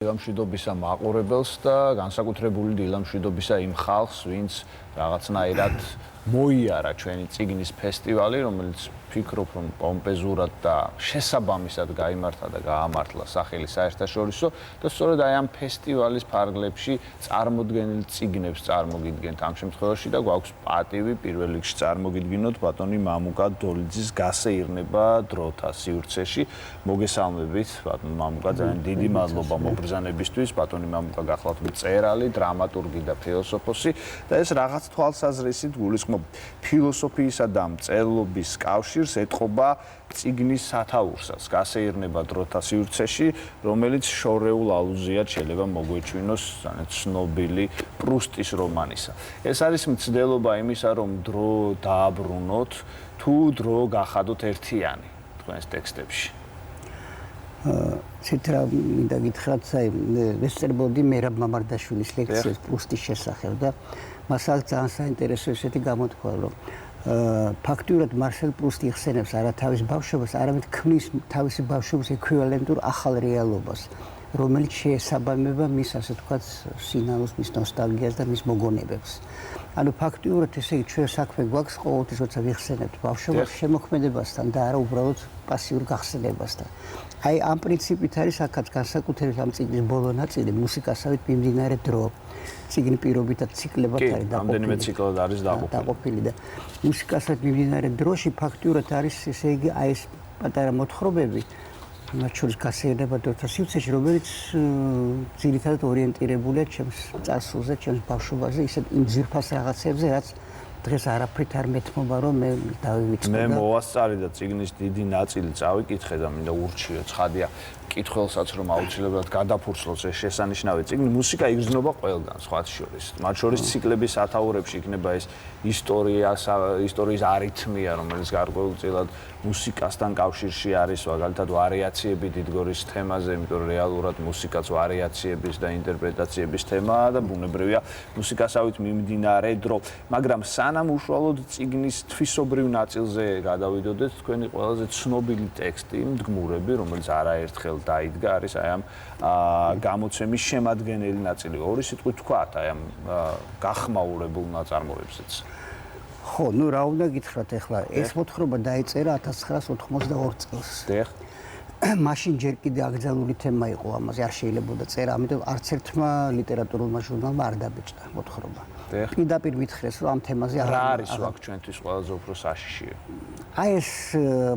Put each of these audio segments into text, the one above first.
დილამშვიდობისა მაყურებელს და განსაკუთრებული დილამშვიდობისა იმ ხალხს, ვინც რაღაცნაირად მოიარა ჩვენი წიგნის ფესტივალი, რომელიც ფიქრობ, რომ პომპეზურად და შესაბამისად გაიმართა და გაამართლა სახელი საერთაშორისო და სწორედ აი ამ ფესტივალის ფარგლებში წარმოდგენილ წიგნებს წარმოგიდგენთ ამ შემთხვევაში და გვაქვს პატივი პირველ რიგში წარმოგიდგინოთ ბატონი მამუკა დოლიძის გასეირნება დროთა სივრცეში. მოგესალმებით ბატონი მამუკა, ძალიან დიდი მადლობა მობრძანებისთვის. ბატონი მამუკა გახლავთ მწერალი, დრამატურგი და ფილოსოფოსი და ეს რაღაც თვალსაზრისით გულისხმობ ფილოსოფიისა და მწერლობის კავშირს ეტყობა წიგნის სათაურსაც გასეირნება დროთა სივრცეში, რომელიც შორეულ ალუზიად შეიძლება მოგვეჩვინოს ძალიან ცნობილი პრუსტის რომანისა. ეს არის მცდელობა იმისა, რომ დრო დააბრუნოთ, თუ დრო გახადოთ ერთიანი თქვენს ტექსტებში. ცეტრა მინდა გითხრათ, ვესწრებოდი მერაბ მამარდაშვილის ლექციებს პრუსტის შესახებ და მასალის ძალიან საინტერესო ესეთი გამოთქვა, რომ ფაქტიურად მარსელ პრუსტი იხსენებს არა თავის ბავშვობას, არამედ ქმნის თავისი ბავშვობის ექვივალენტურ ახალ რეალობას, რომელიც შეესაბამება მის, ასე ვთქვათ, სინანულს, მის ნოსტალგიას და მის მოგონებებს. ანუ ფაქტიურად ესე იგი ჩვენ საქმე გვაქვს ყოველთვის, როცა ვიხსენებთ ბავშვობას შემოქმედებასთან და არა უბრალოდ პასიურ გახსნებასთან. აი ამ პრინციპით არის აქაც განსაკუთრებით ამ წიგნის ბოლო ნაწილი მუსიკასავით მიმდინარე დრო. წიგნი პირობითად ციკლებად არის რამდენიმე ციკლად არის დაყოფილი და მუსიკასავით მიმდინარე დროში ფაქტიურად არის ესე იგი აი ეს პატარა მოთხრობები, მათ შორის გასეირნება დროთა სივრცეში, რომელიც ძირითადად ორიენტირებულია ჩემს წარსულზე, ჩემს ბავშვობაზე, ისეთ იმ ძვირფას რაღაცებზე, რაც დღეს არაფრით არ მეთმობა, რომ მე დავივიწყო. მე მოვასწარი და წიგნის დიდი ნაწილი წავიკითხე და მინდა ურჩიო, ცხადია კითხველსაც, რომ აუცილებლად გადაფურცლოს ეს შესანიშნავი წიგნი. მუსიკა იგრძნობა ყველგან, სხვათ შორის. მათ შორის ციკლების სათაურებში იქნება ეს ისტორიის არითმია, რომელიც გარკვეულწილად მუსიკასთან კავშირში არის, მაგალითად ვარიაციები დიდგორის თემაზე, იმიტომ რომ რეალურად მუსიკაც ვარიაციების და ინტერპრეტაციების თემაა და ბუნებრივია მუსიკასავით მიმდინარე დრო. მაგრამ სანამ უშუალოდ წიგნის თვისობრივ ნაწილზე გადავიდოდეთ, თქვენი ყველაზე ცნობილი ტექსტი, მდგმურები, რომელიც არაერთხელ დაიდგა, არის აი ამ გამოცემის შემადგენელი ნაწილი. ორი სიტყვით ვთქვათ, აი ამ გახმაურებულ ნაწარმოებზეც. ხო, ნუ რა უნდა გითხრათ ახლა, ეს მოთხრობა დაიწერა 1982 წელს. მაშინ ჯერ კიდე აკრძალული თემა იყო, ამაზე არ შეიძლებოდა წერა, ამიტომ არც ერთმა ლიტერატურულმა ჟურნალმა არ დაბეჭდა მოთხრობა. პირდაპირ მითხრეს, რომ ამ თემაზე რა არის აქ ჩვენთვის ყველაზე უფრო საშიშია? აი ეს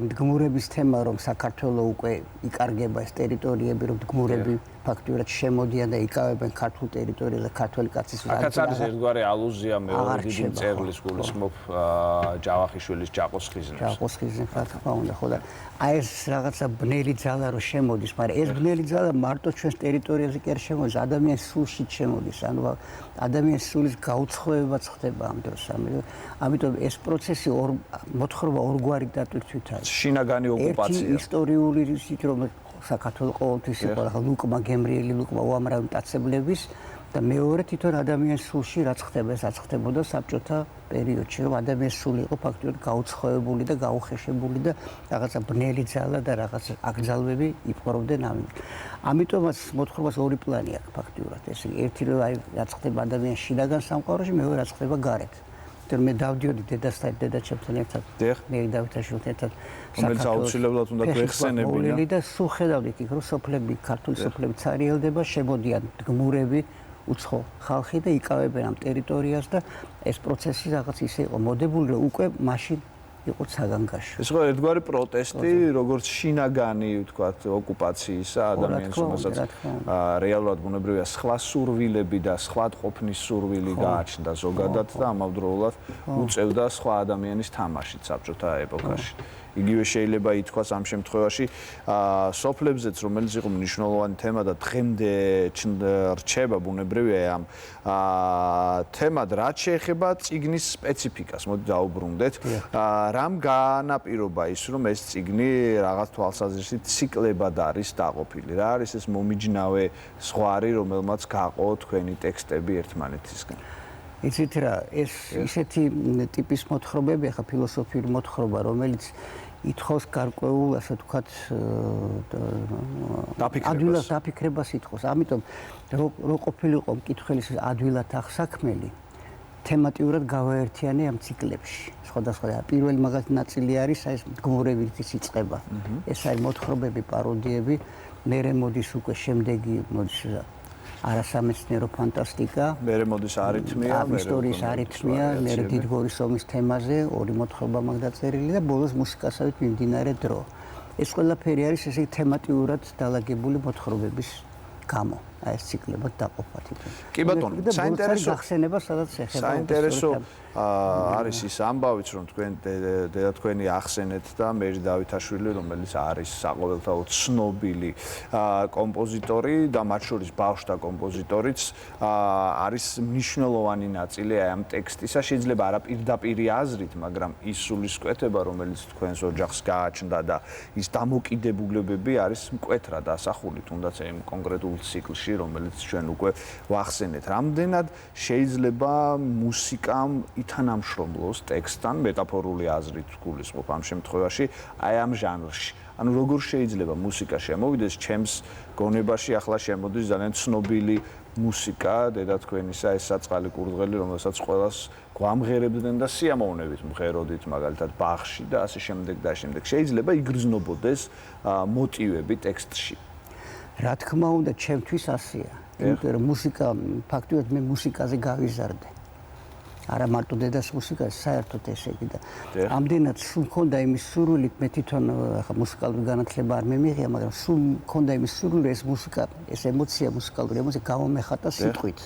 მდგმურების თემა, რომ საქართველოს უკვე იკარგება ეს ტერიტორიები, რომ მდგმურები ფაქტიურად შემოდიან და იკავებენ ქართულ ტერიტორიაზე ქართველი კაცის აქაც არის ერთგვარი ალუზია მეორე დიდი მწერლის გულისხმობ ჯავახიშვილის ჯაყოს ხიზნებს. ჯაყოს ხიზნებს, რა თქმა უნდა, ხო და აი ეს რაღაცა ბნელი ძალა რო შემოდის, მაგრამ ეს ბნელი ძალა მარტო ჩვენს ტერიტორიაზე კი არ შემოდის, ადამიანის სულში შემოდის, ანუ ადამიანის სულის გაუცხოებაც ხდება ამ დროს. ამიტომ ეს პროცესი მოთხრობა ორგვარი დატვირთვით არის. შინაგანი ოკუპაცია. ერთი ისტორიული ისიც რომ საქართველოს ყოველთვის იყო ახლა ლუკმა გემრიელი ლუკმა უამრავი მტაცებლების და მეორე თვითონ ადამიანის სულში რაც ხდება, ეს რაც ხდებოდა საბჭოთა პერიოდში, რომ ადამიანის სული იყო ფაქტიურად გაუცხოებული და გაუხეშებული და რაღაცა ბნელი ძალა და რაღაცა აკრძალვები იპყრობდნენ ამით. ამიტომაც მოთხრობას ორი პლანი აქვს ფაქტიურად. ესე იგი, ერთი რომ აი რაც ხდება ადამიანის შინაგან სამყაროში, მეორე რაც ხდება გარეთ. მე დავდიოდი დედასთან, დედაჩემთან ერთად. მე დავითაშვილთან ერთად რომელიც აუცილებლად უნდა გვეხსენებინა და სულ ხედავდით იქ, რომ სოფლები, ქართული სოფლები ცარიელდება, შემოდიან მდგმურები, უცხო ხალხი და იკავებენ ამ ტერიტორიას და ეს პროცესი რაღაც ისე იყო მოდებული, რომ უკვე მაშინ იყო საგანგაშო. ეს იყო ერთგვარი პროტესტი, როგორც შინაგანი, ვთქვათ, ოკუპაციისა ადამიანის, რომელსაც რეალურად ბუნებრივია სხვა სურვილები და სხვადყოფნის სურვილი გააჩნდა ზოგადად და ამავდროულად უწევდა სხვა ადამიანის თამაშით საბჭოთა ეპოქაში. იგივე შეიძლება ითქვას ამ შემთხვევაში სოფლებზეც, რომელიც იყო მნიშვნელოვანი თემა და დღემდე რჩება ბუნებრივია ამ თემად, რაც შეეხება წიგნის სპეციფიკას. მოდი დაუბრუნდეთ. რამ გაანაპირობა ის, რომ ეს წიგნი რაღაც თვალსაზრისით ციკლებად არის დაყოფილი? რა არის ეს მომიჯნავე ზღვარი, რომელმაც გაყო თქვენი ტექსტები ერთმანეთისგან? იცით რა, ეს ისეთი ტიპის მოთხრობები, ახლა ფილოსოფიური მოთხრობა, რომელიც ითხოვს გარკვეულ, ასე ვთქვათ, ადვილად დაფიქრებას ითხოვს. ამიტომ რო ყოფილიყო მკითხველის ადვილად აღსაქმელი, თემატიურად გავაერთიანე ამ ციკლებში. სხვადასხვა პირველი მაგალითი ნაწილი არის აი ეს მდგომარეობის იწყება. ეს არის მოთხრობები, პაროდიები, მერე მოდის უკვე შემდეგი მოდის არასამეცნიერო ფანტასტიკა, მერე მოდის არითმია, ისტორიის არითმია, მერე დიდგორის ომის თემაზე, ორი მოთხრობა მაგ დაწერილი და ბოლოს მუსიკასავით მიმდინარე დრო. ეს ყველაფერი არის ესე თემატიურად დალაგებული მოთხრობების გამო. აი ეს ციკლებად დაყოფათ. კი ბატონო, საინტერესო გახსენება, სადაც ეხება. საინტერესო არის ის ამბავიც, რომ თქვენ დედა თქვენი ახსენეთ და მერი დავითაშვილი, რომელიც არის საყოველთაოდ ცნობილი კომპოზიტორი და მათ შორის ბავშვთა კომპოზიტორიც არის მნიშვნელოვანი ნაწილი აი ამ ტექსტისა. შეიძლება არა პირდაპირი აზრით, მაგრამ ის სულისკვეთება, რომელიც თქვენს ოჯახს გააჩნდა და ის დამოკიდებულებები არის მკვეთრად ასახული, თუნდაც იმ კონკრეტულ ციკლში, რომელიც ჩვენ უკვე ვახსენეთ. რამდენად შეიძლება მუსიკამ ითანამშრომლოს ტექსტთან, მეტაფორული აზრით გულისხმობ ამ შემთხვევაში, აი ამ ჟანრში. ანუ როგორ შეიძლება მუსიკა შემოვიდეს ჩემს გონებაში, ახლა შემოდის ძალიან ცნობილი მუსიკა, დედა თქვენისა ეს საწყალი კურდღელი, რომელსაც ყველას გვამღერებდნენ და სიამოვნებით მღეროდით, მაგალითად ბახში და ასე შემდეგ და შემდეგ. შეიძლება იგრძნობოდეს მოტივები ტექსტში. რა თქმა უნდა, ჩემთვის ასეა. იმიტომ რომ მუსიკა, ფაქტობრივად მე მუსიკაზე გავიზარდე. არა მარტო დედას მუსიკა, საერთოდ ესე იგი და ამდენად სულ მქონდა იმის სურვილი, მე თვითონ ახლა მუსიკალური განათლება არ მემიღია, მაგრამ სულ მქონდა იმის სურვილი, ეს მუსიკა, ეს ემოცია, მუსიკალური ემოცია გამომეხატა სიტყვით.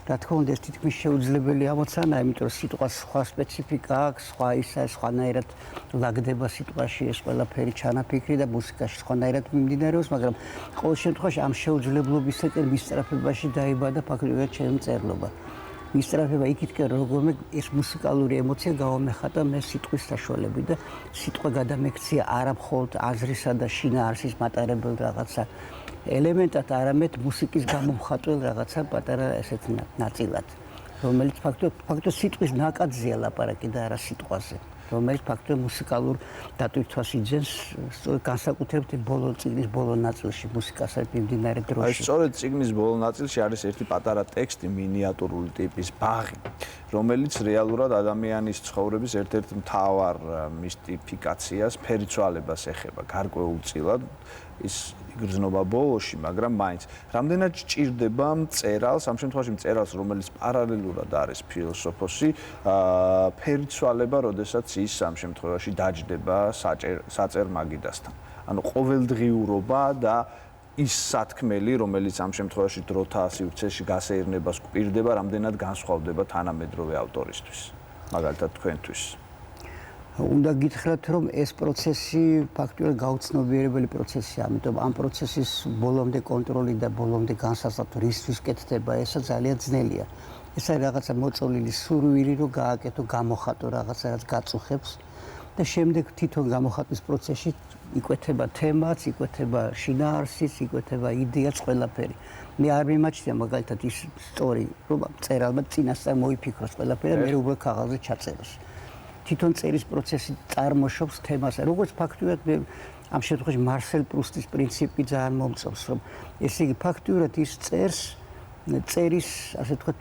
რა თქმა უნდა, ეს თითქმის შეუძლებელი ამოცანაა, იმიტომ რომ სიტყვას სხვა სპეციფიკა აქვს, სხვა ისა, სხვანაირად ლაგდება სიტყვაში ეს ყველაფერი ჩანაფიქრი და მუსიკაში სხვანაირად მიმდინარეობს, მაგრამ ყოველ შემთხვევაში ამ შეუძლებლობისაკენ მისწრაფებაში დაიბადა ფაქტობრივად ჩემი მწერლობა. მისწრაფება იქითკენ როგორმე ეს მუსიკალური ემოცია გამომეხატა მე სიტყვის საშუალებით და სიტყვა გადამექცია არა მხოლოდ აზრისა და შინაარსის მატარებელ რაღაცა ელემენტად, არამედ მუსიკის გამომხატველ რაღაცა პატარა ესეთ ნაწილად, რომელიც ფაქტობრივად სიტყვის ნაკადზეა ლაპარაკი და არა სიტყვაზე, რომელიც ფაქტობრივად მუსიკალურ დატვირთვას იძენს, განსაკუთრებით ბოლო წიგნის ბოლო ნაწილში, მუსიკასთან მიმდინარე დროში. აი, სწორედ წიგნის ბოლო ნაწილში არის ერთი პატარა ტექსტი, მინიატურული ტიპის ბაღი, რომელიც რეალურად ადამიანის ცხოვრების ერთ-ერთ მთავარ მისტიფიკაციას, ფერიცვალებას ეხება გარკვეულწილად. ის იგრძნობა ბოლოში, მაგრამ მაინც რამდენად სჭირდება მწერალს, ამ შემთხვევაში მწერალს, რომელიც პარალელურად არის ფილოსოფოსი, ფერიცვალება, როდესაც ის ამ შემთხვევაში დაჯდება საწერ მაგიდასთან. ანუ ყოველდღიურობა და ის სათქმელი, რომელიც ამ შემთხვევაში დროთა სივრცეში გასეირნებას გვპირდება, რამდენად განსხვავდება თანამედროვე ავტორისთვის, მაგალითად თქვენთვის. უნდა გითხრათ, რომ ეს პროცესი ფაქტობრივად გაუცნობიერებელი პროცესია, ამიტომ ამ პროცესის ბოლომდე კონტროლი და ბოლომდე განსაზღვრა რისთვის კეთდება, ესა ძალიან ძნელია. ეს არის რაღაცა მოწოლილი სურვილი, რომ გააკეთო, გამოხატო რაღაცა, რაც გაწუხებს და შემდეგ თვითონ გამოხატვის პროცესში იკვეთება თემაც, იკვეთება შინაარსიც, იკვეთება იდეაც, ყველაფერი. მე არ მიმაჩნია მაგალითად ის სტორი, რომ მწერალმა წინასწარ მოიფიქროს ყველაფერი და მე უბრალოდ ქაღალდზე ჩაწეროს. თვითონ წერის პროცესი წარმოშობს თემას. როგორც ფაქტობრივად მე ამ შემთხვევაში მარსელ პრუსტის პრინციპი ძალიან მომწონს, რომ ესე იგი ფაქტობრივად ის წერის, ასე ვთქვათ,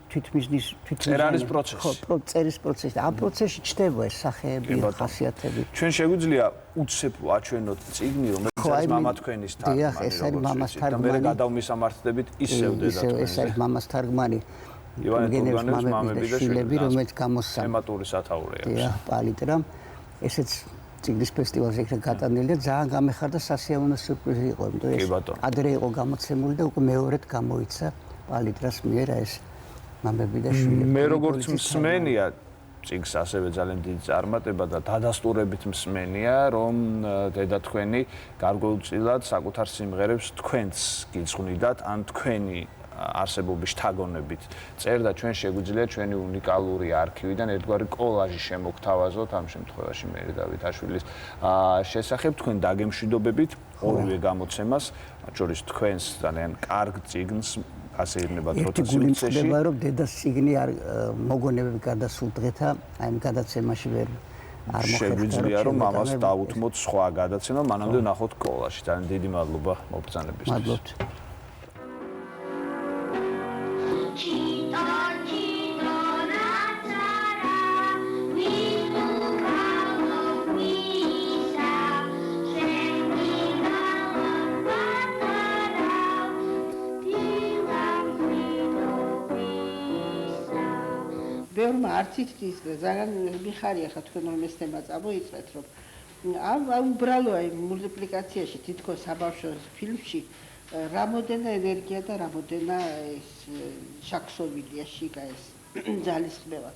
თვითმიზნის წერალის პროცესი. ხო, წერის პროცესი. ამ პროცესში ჩნდება ეს სახეები, ხასიათები. ჩვენ შეგვიძლია უცებ ვაჩვენოთ წიგნი, რომელიც არის მამა თქვენის თარგმანი. დიახ, ეს არის მამას თარგმანი. და მე გადავმისამართებით ისევ დედა თქვენზე. ეს არის მამას თარგმანი. ივანე თურგანევის მამები და შვილები, რომელიც გამოსცა თემატური სათაური აქვს. დიახ, პალიტრამ. ესეც წიგნის ფესტივალზე იქნა გატანილი და ძალიან გამეხარდა, სასიამოვნო სიურპრიზი იყო, იმიტომ ეს ადრე იყო გამოცემული და უკვე მეორედ გამოიცა პალიტრას მიერ ეს მამები და შვილები. მე როგორც მსმენია წიგნს ასევე ძალიან დიდი წარმატება და დადასტურებით მსმენია, რომ დედა თქვენი გარკვეულწილად საკუთარ სიმღერებს თქვენც გიძღვნიდათ, ან თქვენი არსებობის შთაგონებით წერდა, ჩვენ შეგვიძლია ჩვენი უნიკალური არქივიდან ერთგვარი კოლაჟი შემოგთავაზოთ ამ შემთხვევაში მე დავითაშვილის შესახებ, თქვენ დაგემშვიდობებით ორივე გამოცემას, მათ შორის თქვენს ძალიან კარგ წიგნს გასეირნება დროთა სივრცეში. რომ დედას წიგნი არ მოგონებები გადასულ დღეთა, აი ამ გადაცემაში ვერ არ მოხერხდა შეგვიძლია რომ ამას დავუთმოთ სხვა გადაცემა, მანამდე ნახოთ კოლაში. ძალიან დიდი მადლობა მობრძანებისთვის. მადლობთ. ბევრმა არც ითქვის და ძალიან მიხარია ხა თქვენ რომ ეს თემა წამოიწყეთ რომ უბრალოა იმ მულტიპლიკაციაში თითქოს საბავშვო ფილმში რამოდენა ენერგია და რამოდენა ეს შაქსოვილია შიგა ეს ძალისხმევა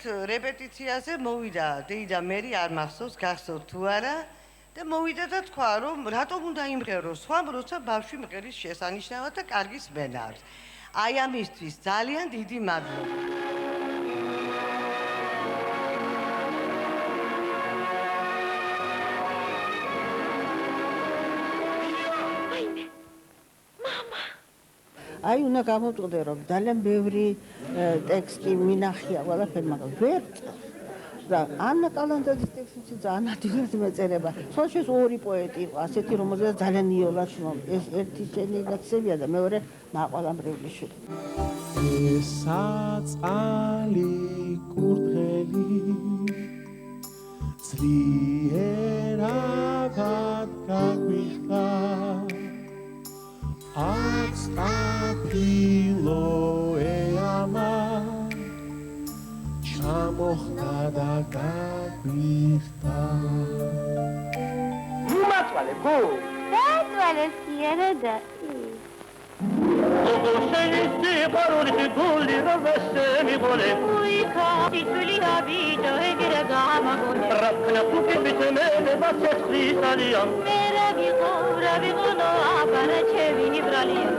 ერთ რეპეტიციაზე მოვიდა და მერი არ მახსოვს გახსოვთ თუ არა და მოვიდა და თქვა რომ რატომ უნდა იმღერო სხვამ როცა ბავშვი მღერის შესანიშნავად და კარგი სმენა აქვს აი ამისთვის ძალიან დიდი მადლობა აი უნდა გამოვწყდე რომ ძალიან ბევრი ტექსტი მინახია ყველაფერი მაგრამ ვერ და ანა კალანდაძის ტექსტი ძალიან ადვილად მეწერება. სხვაშორის ორი პოეტი იყო, ასეთი რომელზეც ძალიან იოლად შრომ. ეს ერთი შენი გაცემია და მეორე მაყვალამრევლიშვილი. ესაცალი კურდღელი ძლიერად გაგვიხდა აცტაფილო ეამა ჩამოხდა და გაგვიხდა უმაწვალე გო დაწვალე სიერედა ოღონდ სიყვარული გული რვესემი გოლე უიქა თითული აბიდო ეგრე გამაგონე რაკნა ფუკებით მენე მასეთხრი სალია მერაგი ყურები გონო აბარა ჩევინი ბრალია